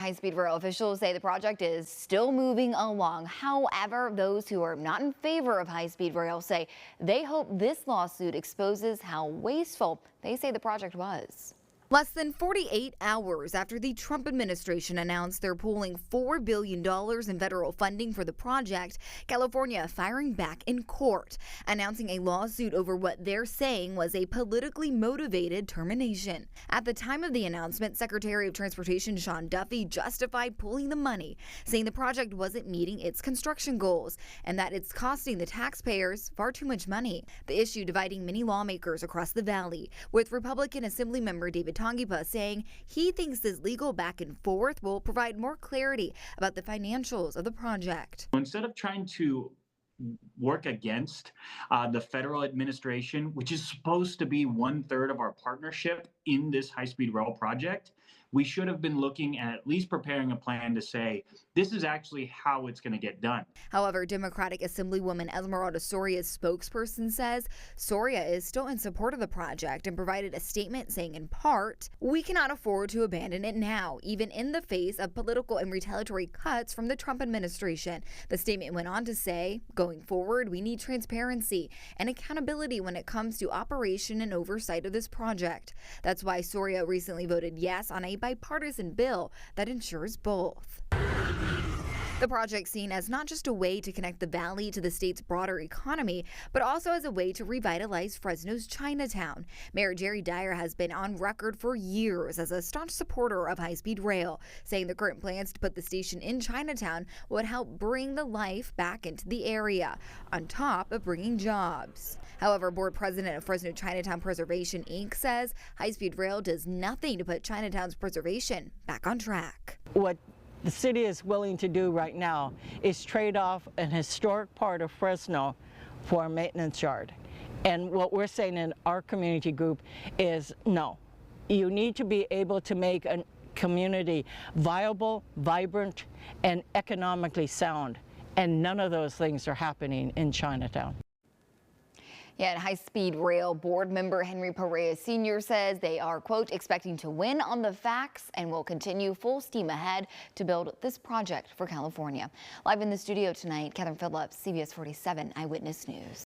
High-speed rail officials say the project is still moving along. However, those who are not in favor of high-speed rail say they hope this lawsuit exposes how wasteful they say the project was. Less than 48 hours after the Trump administration announced they're pulling $4 billion in federal funding for the project, California firing back in court, announcing a lawsuit over what they're saying was a politically motivated termination. At the time of the announcement, Secretary of Transportation Sean Duffy justified pulling the money, saying the project wasn't meeting its construction goals and that it's costing the taxpayers far too much money. The issue dividing many lawmakers across the valley, with Republican Assemblymember David Tongipa saying he thinks this legal back and forth will provide more clarity about the financials of the project. Instead of trying to work against the federal administration, which is supposed to be 1/3 of our partnership in this high-speed rail project, we should have been looking at least preparing a plan to say, this is actually how it's going to get done. However, Democratic Assemblywoman Esmeralda Soria's spokesperson says Soria is still in support of the project and provided a statement saying, in part, "We cannot afford to abandon it now, even in the face of political and retaliatory cuts from the Trump administration." The statement went on to say, going forward, we need transparency and accountability when it comes to operation and oversight of this project. That's why Soria recently voted yes on a bipartisan bill that ensures both. The project seen as not just a way to connect the valley to the state's broader economy, but also as a way to revitalize Fresno's Chinatown. Mayor Jerry Dyer has been on record for years as a staunch supporter of high-speed rail, saying the current plans to put the station in Chinatown would help bring the life back into the area, on top of bringing jobs. However, board president of Fresno Chinatown Preservation, Inc. says high-speed rail does nothing to put Chinatown's preservation back on track. What the city is willing to do right now is trade off an historic part of Fresno for a maintenance yard. And what we're saying in our community group is no. You need to be able to make a community viable, vibrant, and economically sound. And none of those things are happening in Chinatown. Yet high-speed rail board member Henry Perea Sr. says they are, quote, expecting to win on the facts and will continue full steam ahead to build this project for California. Live in the studio tonight, Catherine Phillips, CBS 47 Eyewitness News.